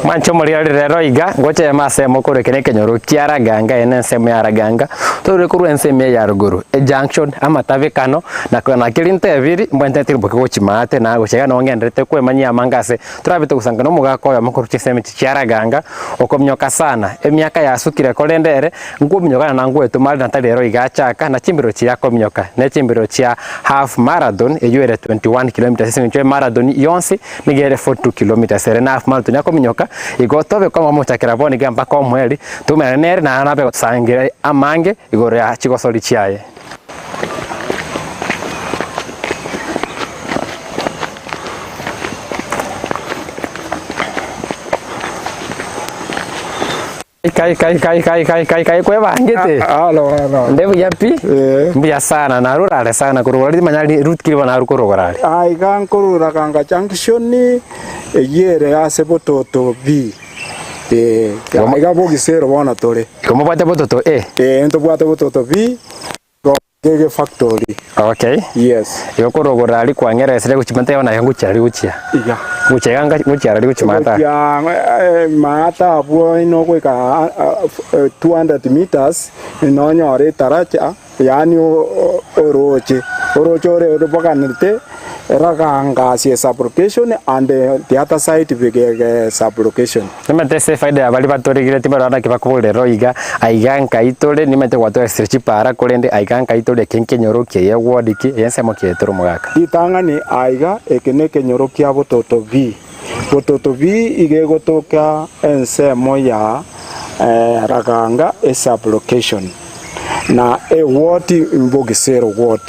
Mancho muri rero iga ngoche masemo kore kene kenyoro kia Raganga ene nsemo ya Raganga tore kuru ensemo ya Ruguru e junction amatave kano na kona kilinte ebiri mbwente tirbo kochimate na gochega no ngendete kwe manyia mangase turabite kusanga no mugako ya makuru chiseme kia Raganga okomnyoka sana emyaka yasukire kolendere ngumnyoka na ngwetu mali natali rero iga chaka na chimbiro chia komnyoka ne chimbiro chia half marathon eyuere 21 km sinche marathon yonsi nigere 42 km serena half marathon yakomnyoka igotobe kwa mutakira boni gamba kwa mweli tumenere na anabe sangira amange igore ya chigosoli chiaye kai kwe bangete no ndebu yapi mbia sana na rurale sana kurugora manyali route kiliba na rukurugora ai gan kurura kanga junction yere ase bototo b iga bogisero bona tore como bate bototo ento bwate bototo b gege factory. Okay. Yes. Yo kurugora ali kwangera esere kuchimanta yona yangu chari guchia iga gucheganga guchara guchimata ya mata abo ino kweka 200 meters inonyore taracha yani oroche ore bokanite Raganga sub-location and the other side big sub-location. Nimete se faida ya bali batorigire timarana kibakubule roiga aiganka itole nimete wato stretch para kolende aiganka itole kenkenyoroke ye wodiki yensemo kietoro mugaka itanga ni aiga ekene kenyorokia bototo v igegotoka ensemo ya Raganga sub-location na ward Mbogisero ward.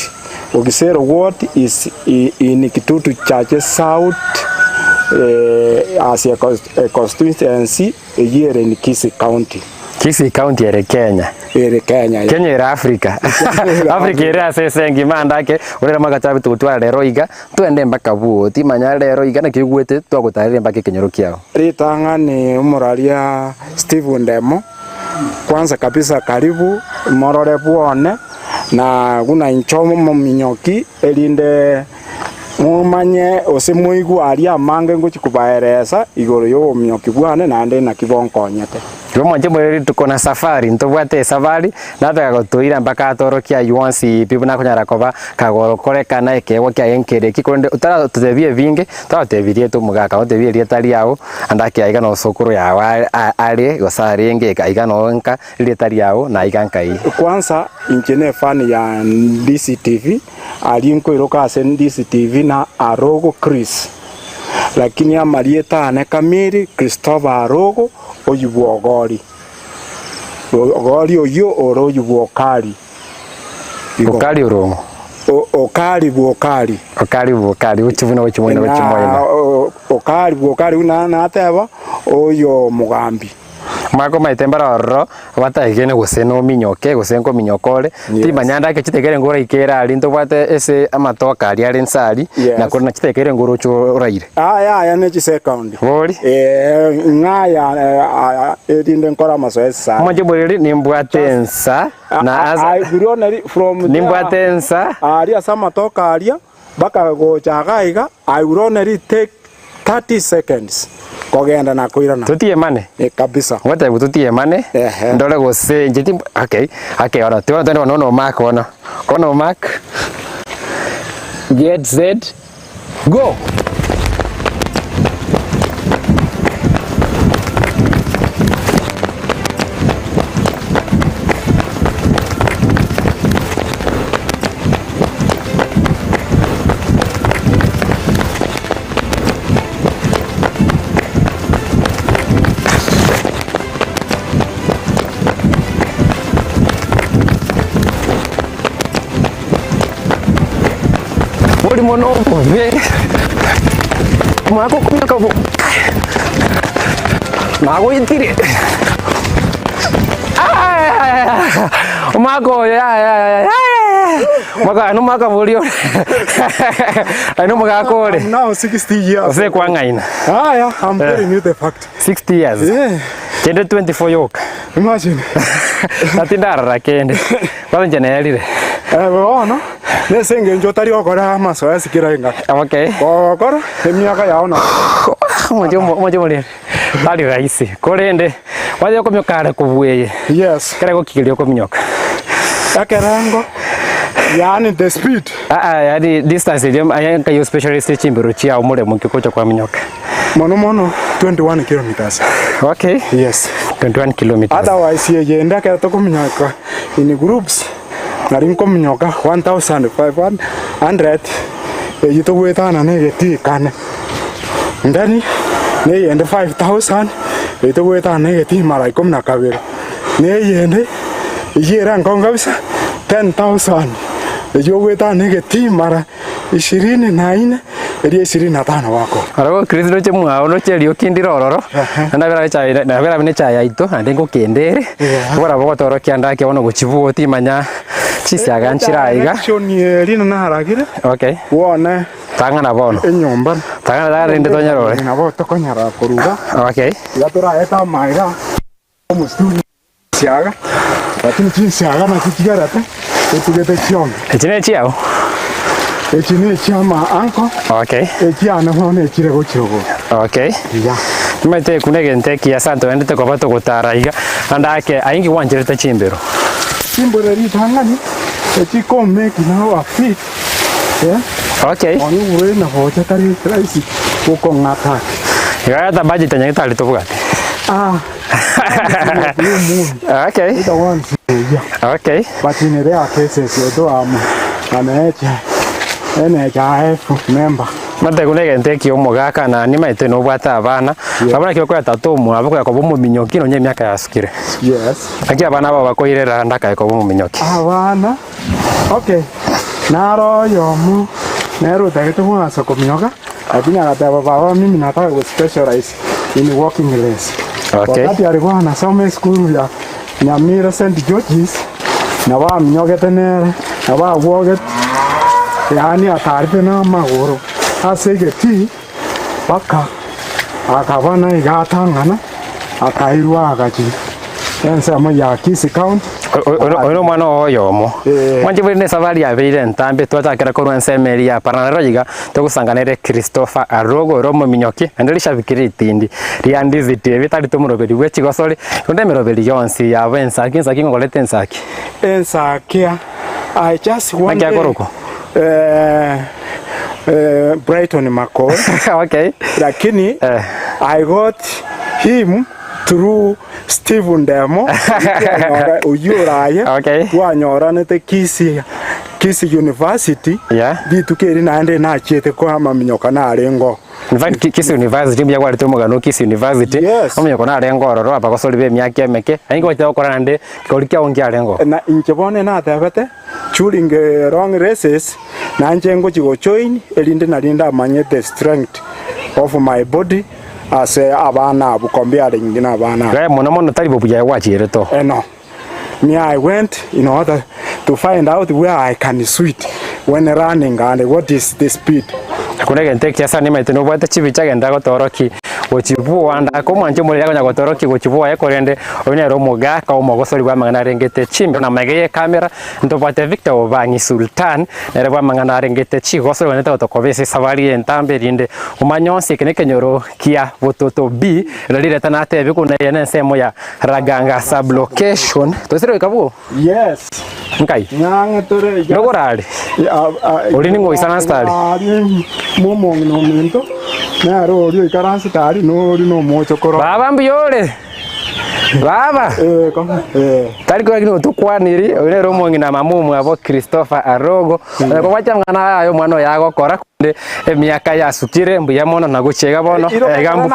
Ogisero ward is in Kitutu Church South as a constituency here in Kisii County. Kisii County ere Kenya. Kenya era Africa. Africa era sesengi mandake urera magachabi tutwara rero iga twende mpaka buo timanya rero iga na kigwete twagutarire mpaka kenyoro kiao. Ritanga ni umuralia Steve Ndemo. Kwanza kabisa karibu morore buone na kuna inchomo minyoki elinde mumanye osemuigu aria mange ngochikubaeresa igoro yo minyoki bwane na ande na kibonkonyete Romoje mweri tukona safari ntobwate safari nataka gotuira mpaka atorokia yuansi pibuna kunyara koba kagoro korekana ekewo kya enkere kikonde utara tutebie vinge twatebirie to mugaka otebie rietari yao andaki aiga no sokuru yao ari gosari enge aiga no nka rietari yao na iganka hii kwanza injene fan ya Ndizi TV alinko iroka ase Ndizi TV na AROGO Chris lakini amalieta ane kamiri Christopher AROGO oyubu ogori oyo oro yubu okari okari oromo okari buokari uchibuna uchimoina okari buokari una ateba oyo mugambi mako maitembara oro batagene guseno minyoke gusenko minyokore timanyanda ke chitegere ngora ikera ali ntobate ese amatoka ali ali nsali na kona chitegere ngoro cho raire ya ne chi second bori ngaya edinde nkora masoesa moje bori ni mbwatensa na I billionary from nimbwatensa ali asama toka alia baka go chagaiga I will only take 30 seconds kogenda na kuirana tutie mane kabisa ngote tutie mane ndole gose njeti okay ora twende no mark ona kono mark get set go mono ve mako kunya kabo mago itire mako ya maka no maka volio ano maka kore now 60 years ose kwangaina I'm telling you the fact 60 years kende 24 yok imagine atindara kende kwa njenelire no Nesenge njotari okora masoya sikira inga. Okay. Okora emiaka yaona. Mojo mole. Bali rahisi. Korende. Waje komyokara kubweye. Yes. Kare gokigirio komnyoka. Akerango. Yani the speed. Yani distance ile ayanka yo specialist chimbiro chia umure mukikocho kwa mnyoka. Mono 21 kilometers. Okay. Yes. 21 kilometers. Otherwise yenda ka to komnyoka in groups. Nari komnyoka 1500 yito wetana negeti kane. Ndani ne yende 5000 yito wetana negeti mara komna kabira. Ne yende yera ngongabisa 10,000 yo weta negeti mara 24 erie 25 wako arago Kristo che mwa ono che rio kindirororo na vera cha na vera bine cha yaito ande ngo kendere bora bogo toro kianda ke ono gochivu ti manya chisiaga nchiraiga shoni rino na haragire. Okay Wone tanga na bono enyomba tanga da rende tonyarore na bo to konyara koruga. Okay ya tora eta maira omustuni siaga lakini chisiaga na kigarate etugete chiong echine chiao echine chama anko. Okay echiana hone echire gochirogo. Okay ya mate kunege nteki ya santo ende ko bato gutarahiga andake aingi wanjirete chimbero chimbero ri tangani echiko make now a fit. Yeah. Okay Oni ure na hoja tari raisi uko ngata ya ta budget nyanga tali to bugate Okay the one. Yeah. Okay But in rare cases you do NHIF member. mate kunege nteki omugaka na ni maite no bwata abana abana kyo kwa tatomu abako yakobo mu minyoki no nyemyaka yasukire. Yes. Aki abana baba koirera ndaka yakobo mu minyoki Abana. Okay. Naro yomu nero tageto mwaso komnyoka lakini anataka baba mimi nataka ku specialize in walking less. Okay. Wakati alikuwa anasoma school ya Nyamira St. George's na wa mnyoke tenere na wa woget yani ataripe na magoro asegeti paka akabana igatangana akairwa agachi ensema ya Kisii County ono mwana oyomo mwanje bwine safari ya beire ntambe twatakira ko rwensemeri ya paranarojiga tugusanganire Christopher Arogo romo minyoki andeli shabikiri itindi ria Ndizi TV tali tumuroberi wechigosori kunde meroberi yonsi ya wensa kinsa kingolete nsaki ensakia I just want Brighton Mako. Okay. Lakini I got him through Stephen Demo. Uyuraye. Okay. Wanyoranete Kisii University. Yeah. Bitukeri naende na chete kwa maminyoka na arengo. In fact Kisii University mbya kwali tumugano Kisii University. Omunyoka na arengo ororo apa kosoli be myake meke. Aingi wacha okora nde kolikia ongi arengo. Na inchebone na tabete during wrong races na njengo chigo join elinde na linda manye the strength of my body as abana bukombia ringina abana. Gaya mono tali bobuya wachire to. No. Me I went in order to find out where I can sweat when running and what is the speed. Kunege nteki asa ni maiteno bwata chibicha genda gotoroki gochibu anda ko mwanje muri yagonya gotoroki gochibu ayekorende onyero muga ka omogosori bwa mangana rengete chimbe na mageye kamera ntobate Victor Obangi Sultan nere bwa mangana rengete chi gosori waneta otokobese savari entambe rinde umanyonse keneke nyoro kia bototo B ralire tanate bikuna yene nsemo ya Raganga sub location tosiro ikabu. Yes. Nkai Nyange tore nogorali uri ningo isana stari momo no mento na ro rio ikaransi tari no ri no mocho koro baba mbiyole baba tari kwa kino tukwaniri ore romo ngina mamumu abo Christopher Arogo ko wacha ngana ayo mwana yago kora kunde emyaka yasukire mbuya mono naguchega bono egambu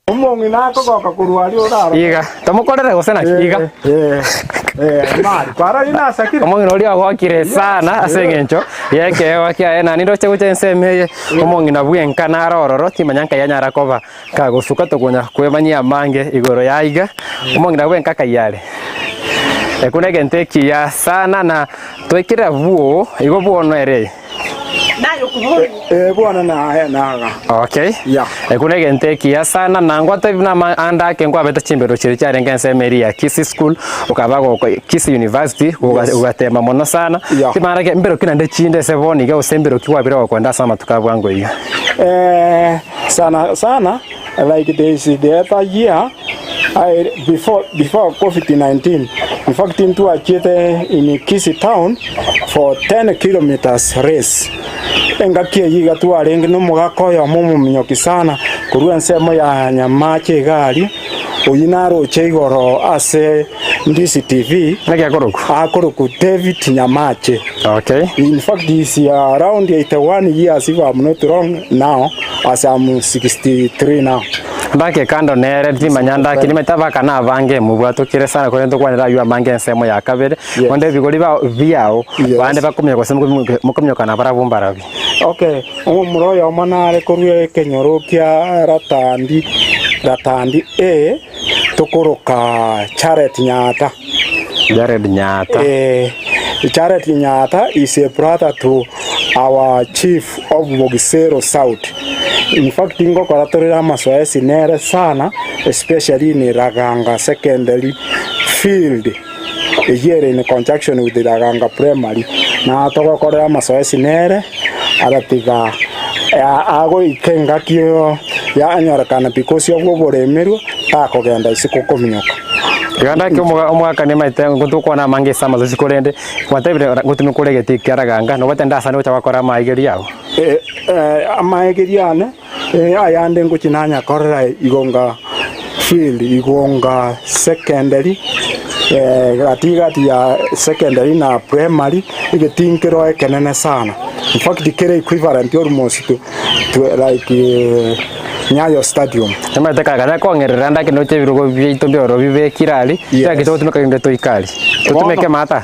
omongi nako goka kurwari oraro iga tamukorere gosena iga mari para ina sakire omongi no ria gwakire sana asengencho yeke wakia ena nindo chegutenseme omongi na bwenka na rororo timanyanka yanyara koba kagusuka tokunya kwemanyia mange igoro yaiga omongi na bwenka kayale ekunege nteki ya sana na twekira buo igo buo no ere nayo bwana na Okay. Yeah. Ekunege ntekia sana na ngwate na anda ke ngwa beta chimbero chiri cyarenge nsemeri ya Kisii School ukabago Kisii University ugatema mono sana. Kimara ke mbero kina ndechinde sevoni ga usembero kiwabira kwenda sama tukabwango iyo. Sana like this the other year before COVID-19, in fact into a in Kisii town for 10 kilometers race. Engakie yiga twarenge no mugakoyo mumunyoki sana kurua nsemo ya nyamache gari oyinaro cheigoro ase Ndizi TV akoroku David Nyamache. Okay. In fact this around 81 years if I'm not wrong now, as I'm 63 now. Ndake kando nere dimanyanda kinimetaba kana vange mubwato kire sana kwenda kwanira yu amange nsemo ya kabere onde bigori ba viao bande bakumye kwasemu mukumye kana barabumbarabi. Okay, umuroyo manare kurwe kenyorokia ratandi tukoroka Charity Nyata. Charity Nyata is a brother to our chief of Bogisero South. In fact, ingo karatorera masoesi nere sana, especially in Raganga secondary field. Here in conjunction with the Raganga primary. Na toko korera masoesi nere, aratiga ago ikenga kio ya anyorakana because of oboremeru akogenda isiko minyoka. Ganda ke omwaka ne maite ngutuko na mange sama zisikorende kwatebire ngutumi kuregeti Raganga no batenda sana ucha wakora maigeri yao. Amaigeri ane ayande ngukinanya korera igonga field igonga secondary gatigati ya secondary na primary igetinkero ekenene sana. In fact the equivalent almost to like Nyayo Stadium. Tema taka kana kongerera ndake no chebirugo bito byoro bibe kirali yakito tumeka inde to ikali tutumeke mata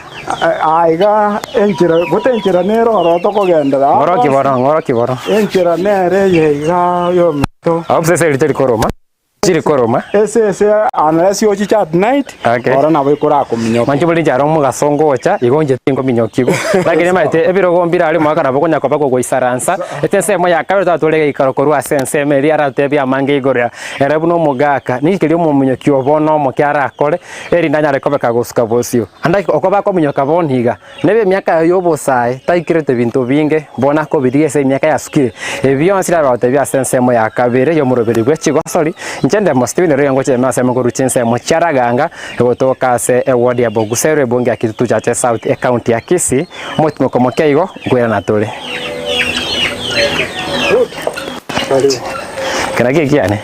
aiga enchira gotenchira nero roto kogendera ngoro kiboro enchira nere yega yo mito obsese literi koroma chiri koroma ese unless you watch at night ora na wikora kuminyoka manchi buli jaro mu gasongocha igonje tingo minyokigo lakini maite ebirogo mbira ali mwaka nabo konya kopako go isaransa etese mo yakabira tatolege ikarokoru asense meri aratebi amange igoria erebuno mugaka nikiri mu minyoki obono mo kyara akore eri ndanya rekobeka gosuka bosio andaki okobako minyoka bonhiga nebe myaka yobosae taikirete bintu binge bona ko birie se myaka yasukire ebyo ansira batebi asense mo yakabire yo muroberi gwechigosori Njende mostibine ryo ngoche mase mukuru chinse mo Raganga gotoka se ward ya Bogusero bonge akitutu cha South county ya Kisii mutimo komo keigo gwera natole. Kana kiane?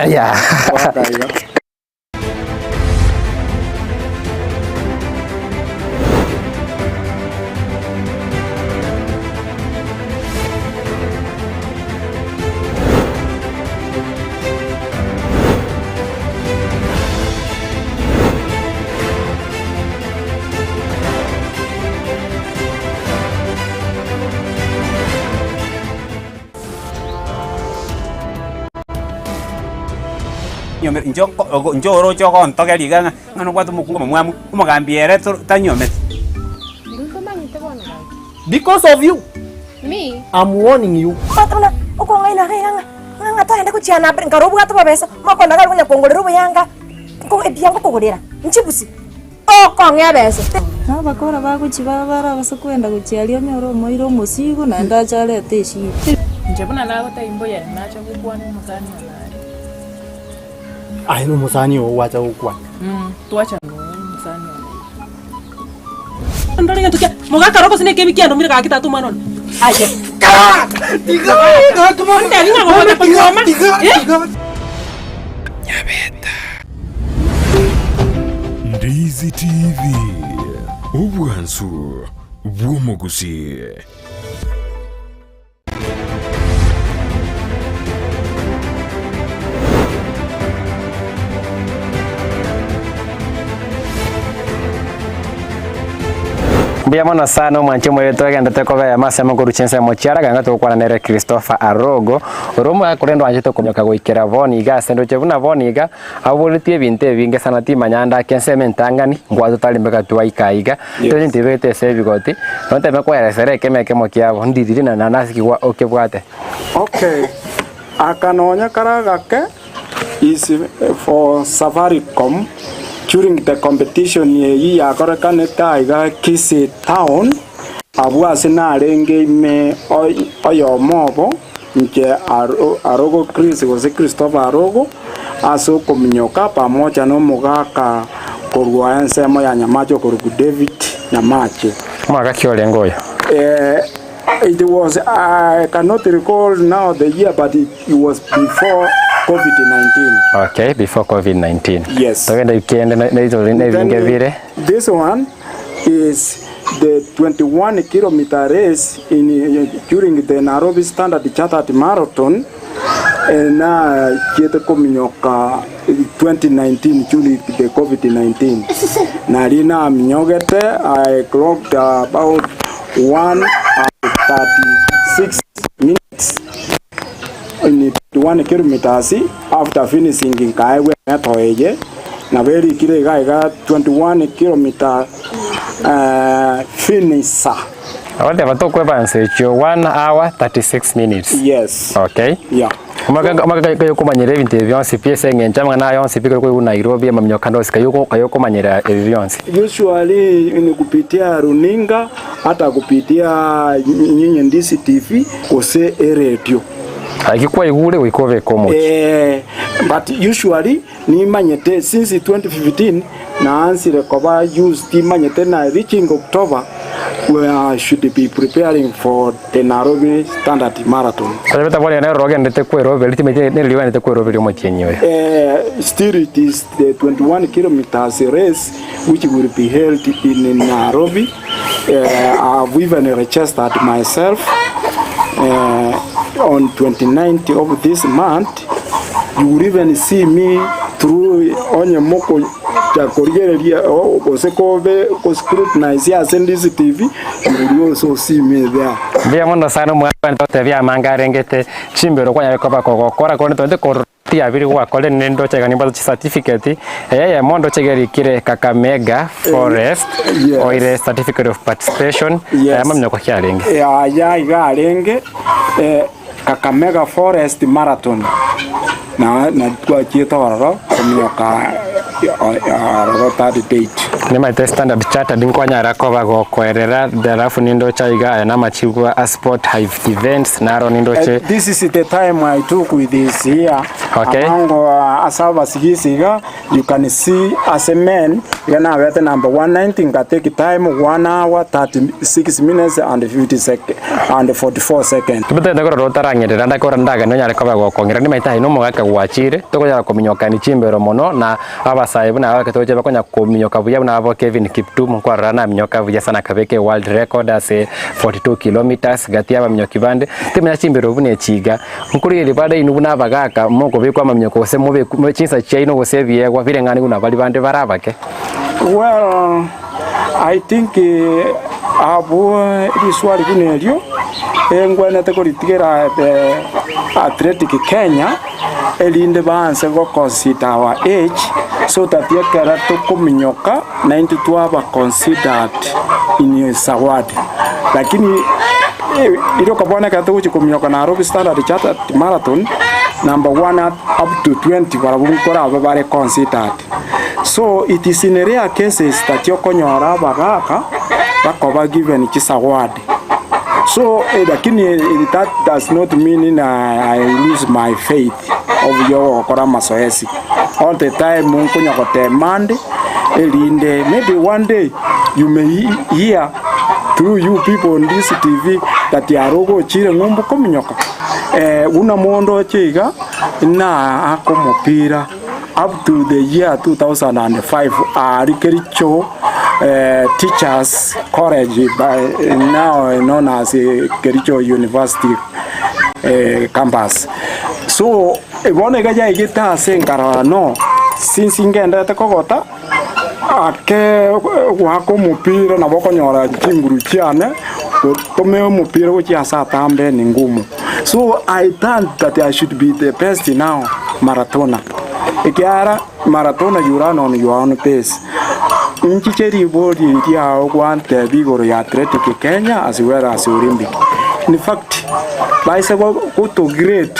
Ya. Njoro choko ntoke liga ngano kwatu mukunga mwamu umugambiere tanyome. Because of you. Me? I'm warning you. Patona, uko ngaina renga. Nganga taenda kuchiana ngarobu gato babesa. Makonda garunya kongolero buyanga. Ko ebiyango kogolera. Nchibusi. Ko ngya besa. Na bakora bakuchibabara basakwenda kuchialia myoro moiro musigo na ndachale teshi. Njebona nago taimbo ya nacho kubwana musani na. Ai no musani o wacha ukwa. Tuacha no musani wa. Ndole ngatukia mogaka roko sine kebi kiando mira kakita tu manon. Aje. Diga, come on. Ndali nga ngoma kwa nyoma. Nyabeta. Ndizi TV. Ubwansu bw'Omugusii. Mbia mono sana mwanche mwetu agendete kobe ya masemo kuruchense mochiara ganga tukwana nere Christopher Arogo romo akurendo anjito kumyoka goikera boniga sendo chebuna boniga abolitie binte binge sana ti manyanda kenseme ntangani ngwazo talimbeka tuwaikaiga toni ntibete sebigoti nonte mekwere sereke meke mokiabo ndidiri na nanasi kiwa okebwate. Okay, akanonya karagake is for Safaricom during the competition ye yakorekane taiga Kisii town abwase narenge me oyomobo nje Arogo Chris Gusii Christopher Arogo aso kominyoka pamoja no mugaka korwa ensemo ya Nyamacho korugu David Nyamache Mwaga kiolengoyo. It was, I cannot recall now the year, but it was before COVID-19. Okay, before COVID-19. Yes. So this one is the 21-kilometer race during the Nairobi Standard Chartered Marathon. Na kiete kominyoka 2019 during the COVID-19. Narina minyogete, I clocked about 1:36 minutes in 21 kilometers after finishing in Kaiwe Metoye. Na very kile gaiga 21 kilometer finisher. Awade batokwe banse 1 hour 36 minutes. Yes. Okay. Yeah. Umaga kumanyira binte byonse piese ngenja mwana yonse biko ko Nairobi amamnyoka ndo kayo kumanyira byonse. Usually ni kupitia runinga hata kupitia nyinyi Ndizi TV kose radio. Akikuwa igure wikove komo. But usually ni manyete since 2015 na ansire koba use ti manyete na reaching October we should be preparing for the Nairobi Standard Marathon. Sabeta bole na roga ndete ko robe litimete ne liwa ndete ko robe limo chenyewe. Still it is the 21 kilometers race which will be held in Nairobi. I've even registered myself on 29th of this month. You will even see me through onye moko cha korieria osekobe ko scrutinize ya Ndizi TV. You will also see me there. Bia mondo sana mwana tote bia mangarengete chimbero kwa yakoba kokora ko ntonde ko tia biri wa kole nendo chega nimba certificate mondo chegeri kire Kakamega Forest or ile certificate of participation amamnya kwa kyarenge ya igarenge Kakamega Forest Marathon na kwa chito wararo kumyoka rotary date ni my standard chartered nkonya rakoba go kwerera darafu nindo chaiga na machigwa sport hive events naro nindo che this is the time I took with this here. Okay. Amango asaba sigisiga you can see as a man yana wete number 190 ka take time 1 hour 36 minutes and 50 seconds and 44 seconds. Tubete ndagoro rotarangere randa ko randaga no nyare koba go kongira ni maita ino mogaka gwachire to ya kominyoka ni chimbero mono na abasaibu na abakatoje bakonya kominyoka buya na abo Kevin Kiptum kwa rana minyoka buya sana kabeke world record as 42 kilometers gati aba minyoki bande timya chimbero bune chiga nkuri ile bade inu buna bagaka moko bekwa mamnyoko se mobe chinsa chaino go se biegwa bire ngani kuna bali bande barabake. Well, I think abo riswali kunelio engwana tekoritigera Athletic Kenya elinde banse go consider our age so that yakara to kuminyoka 92 aba considered in Sawadi lakini ilo kabona kato kuminyoka na Nairobi Standard Chartered Marathon number 1 up to 20 barabukora abare considered. So it is in rare cases that yokonyora bagaka bakoba given kisawadi. So lakini that does not mean I lose my faith of your okora masoesi. All the time munkunya ko demand elinde maybe one day you may hear through you people on this TV that Arogo chire ngumbu kominyoka una mondo chiga na akomopira up to the year 2005 Rikericho Teachers College by now known as Kericho University campus. So ebone gaja igita sengara no since ingenda te kokota ake wako mupira na boko nyora chinguru chiane tome mupira uchi asata ambe ni ngumu. So I thought that I should be the best now marathoner. Ikiara marathoner you run on your own pace. Nchicheri body dia ogwante bigoro ya athletic Kenya as well as Olympic. In fact, bicycle go to great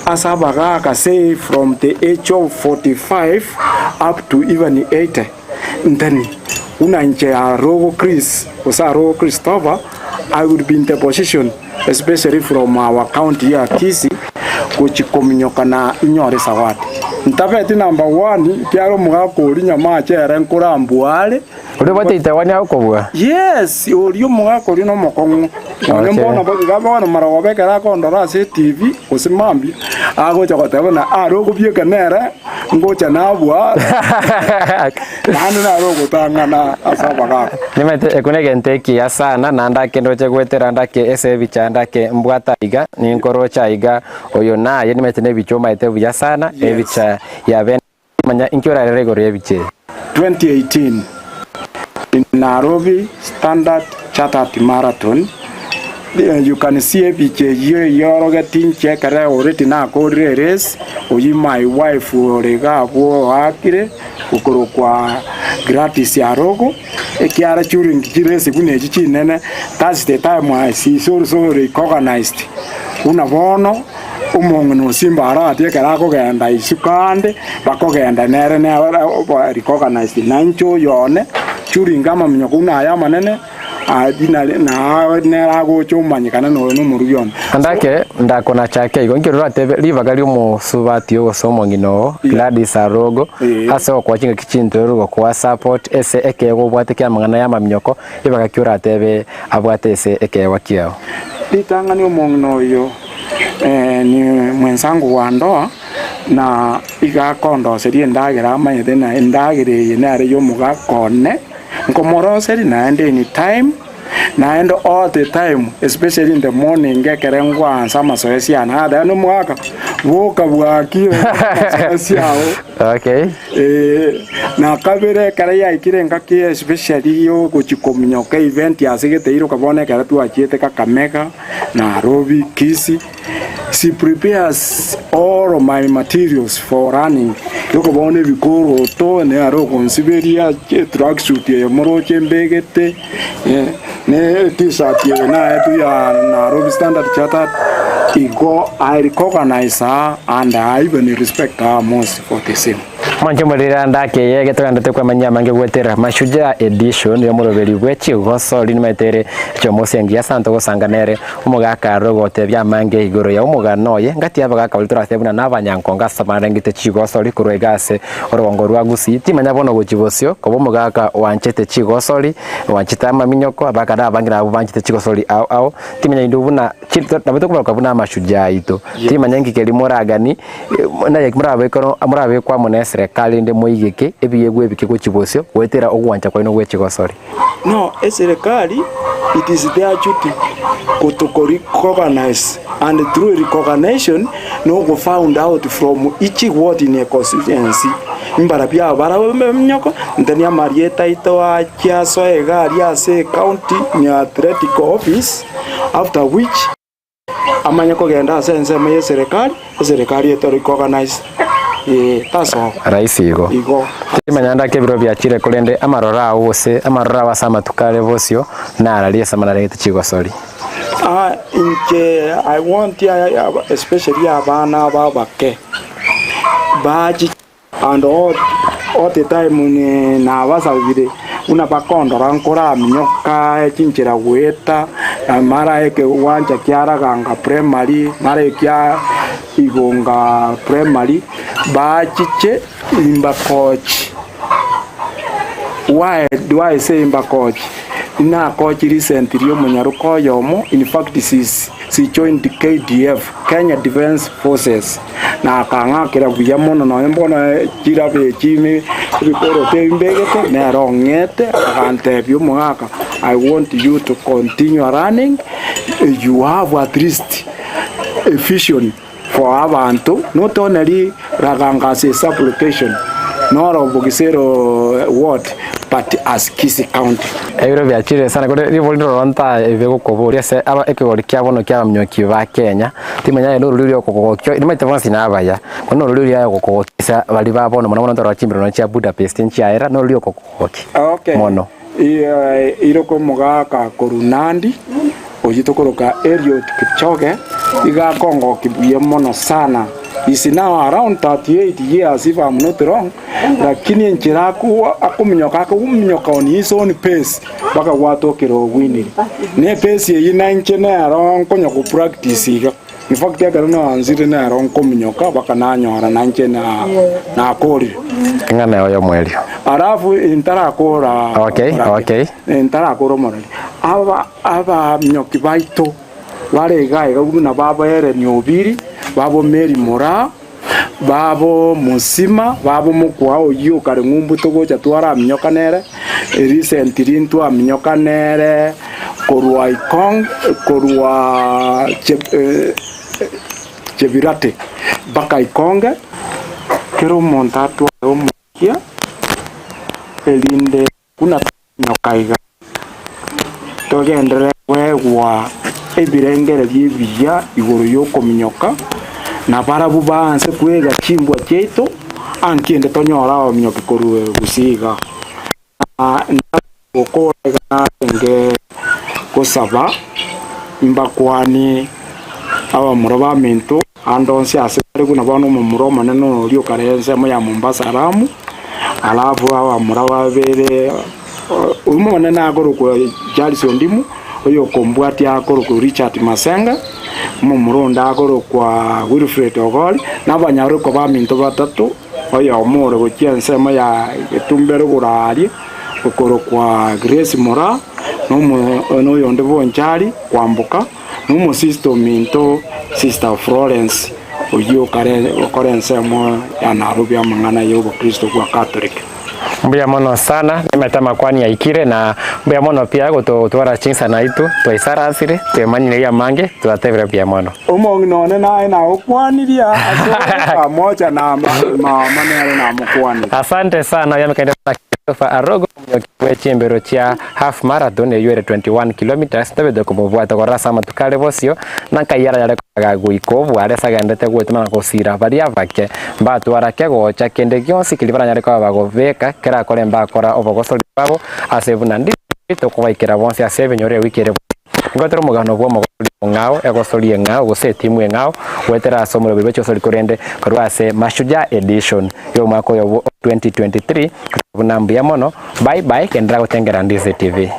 as Abaga say from the age of 45 up to even 80. Then unanche AROGO Chris osa AROGO Christopher, I would be in the position, especially from our county here Kisii, kuchikominyoka na inyore sawati. Ntapeti number 1 kiaro mugakuri nyama chere nkurambuale. Uri batite wani akobwa? Yes, uri mugakuri no mokongo. Mbona bagabona marawabekera kondora se TV usimambi. Ago chakotebona AROGO byekanera ngocha nabwa. Nanu na AROGO tangana asabaga. Nimete ekunege nteki ya sana na ndake ndoche gwetera ndake ese bicha ndake mbwata iga ni nkorocha iga oyo naye nimete ne bichoma ite ya sana ebicha ya ben manya inkyora rego rebiche 2018 in Nairobi Standard Chartered Marathon. You can see a picture here. You're getting check already na kore race. Oyi my wife orega bo akire ukoro kwa gratis ya AROGO. Ekiara during race kune chichi nene. That's the time I see so recognized. Una bono umongo simba ara tie kara ko genda isukande bako genda nere ne recognized nancho yone during kama mnyokuna aya manene adina na nera go chomanyikana no muruyon andake ndakona chake igo ngirura tebe livagali mu subati yo somo ngino Gladys AROGO asa kwa chinga kichinto rugo kwa support ese eke go bwate kya mangana ya mamnyoko ibaga kyura tebe abwate ese eke wakiao litanga ni umongno yo ni mwensangu wa ndoa na iga kondo serie ndagera amanyete na ndagere yenare yo mugakone nkomoroseri na ende any time na endo all the time, especially in the morning ngekerengwa sama soesi ana da no mwaka woka bwaki soesi ao okay na kabere kare ya ikirenga ki especially yo kuchikominyoka event ya sigete iro kabone kare tu achiete Kakamega na Nairobi Kisii. She prepares all of my materials for running. Yoko bone bikoro to ne AROGO Nsiberia tracksuit ye moro chembegete ne t-shirt ye na etu ya Nairobi Standard Chartered. I recognize her and I even respect her most for the same. Manje murira ndake yege twandate kwa manyama nge gwetera Mashujaa edition yo muroberi gwechi gosori nimetere cyo musengi ya santo gosanganere umugaka AROGO tebya mange igoro ya umugano ye ngati yabaga kabultura tebuna nabanyankonga samarengite chigosori kurwegase orongo rwa Gusii timanya bono gukibosyo kobo mugaka wanchete chigosori wanchita maminyoko abakada abangira abo banchite chigosori ao timanya indubuna chito nabeto kubaka buna Mashujaa ito timanya ngikeli moragani na yakimurabe kono amurabe kwa munesre kali nde moigeke ebiyegwe bikego chibosyo wetera ogwancha kwa ino gwechigosori no eserikali it is their duty to recognize and through recognition no go found out from each ward in a constituency imbara bya bara mnyoko ndania marieta ito akia so egari ase county ni athletic office after which amanyako genda sense me serikali eto recognize that's all raisi igo timanyanda kebiro byachire kulende amarora wose amarora wasama tukale bosyo na aralie samana rete chigosori inke I want especially abana babake baji and all the time na basabire una bakondo rankora minyoka chinchira gweta mara eke wanja kiara ganga primary mara kia igonga primary bachiche imba coach. Why do I say imba coach? Na coach recently yo munyaruko yomo in fact she joined the KDF Kenya Defense Forces na kanga kira buya mono no mbona kira be chimi bikoro te mbegete na rongete akante byo mwaka. I want you to continue running. You have at least a vision for abantu, not only Raganga as a supplication. not of Bugisero ward, but as Kisii County. Ebiro bya chire sana kore rivoliro ronta evego koboria se aba ekigori kya bono kya mnyoki ba Kenya timenya no ruri okokokyo ni maite bonsi na abaya kono ruri ya okokokisa bali ba bono mona ntoro chimbiro no cha Budapest nchiaera no ruri okokoki Okay mono iroko mogaka korunandi ojitokoroka Eliud Kipchoge iga kongo kibuye mono sana. Is now around 38 years if I'm not wrong, lakini nchiraku akuminyoka on his own pace baka watokero winning ne pace ye nanche na around konyo ku practice iga. In fact ya garano anzire na around kuminyoka baka nanyora nanche na akori ngana yo mwelio arafu intarakora. Okay intarakora morali aba mnyoki baito wale gaiga na baba ere nyobiri babo Meri Mora babo Musima babo mukwa oyo kare ngumbu togocha twara mnyoka nere recently ntwa mnyoka nere korwa ikong korwa Chebirate baka ikonge kero montatu omukia elinde kuna nyokaiga togendere wewa ebirengere by'ebiya igoro yoko mnyoka na barabu banse kwega chimbwa cheto ankende tonyora mnyoka koru gusiga okorega nge kosaba imbakwani aba muroba mento andonse asere kuna bano mumuro maneno lyo karense mo ya Mombasa Ramu alafu aba muraba bere umone na agoro ko Charles Ondimu oyo kombwati akoro ko Richard Masenga mumuronda akoro kwa Wilfred Ogoli nabanyaro ko baminto batatu oyo omore go chiensema ya etumbero gurari okoro kwa Grace Mora no yonde bonchari kwambuka no sister minto Sister Florence oyo okorense mo ya Nairobi amangana yo Kristo kwa Catholic. Mbuya mono sana nimetama kwani ya ikire na mbuya mono pia gutwara chinsa na itu twaisara asire twemanyire ya mange twatevera pia mono omongi none nae na okwaniria aso moja na manere na mokwani. Asante sana yamekaenda fa AROGO mnyokiwe chimbero chia half marathon eyuere 21 kilometers tabedo kumubwata korasa matukale bosio nankayara yale guikovu are sagandete gwetuma gusira baria bake mbatwara kegocha kende gionsi kilibara nyare kwa bagoveka kera kore mbakora obogosoli babo asebuna ndito kubaikira bonse asebe nyore wikere ngotero mugano bwo mogoli ngao egosoli ngao gose timu ngao wetera somero bibecho soli korende korwase Mashujaa edition yo mwako yo 2023 bunambu ya mono bye bye kendra gutengera Ndizi TV.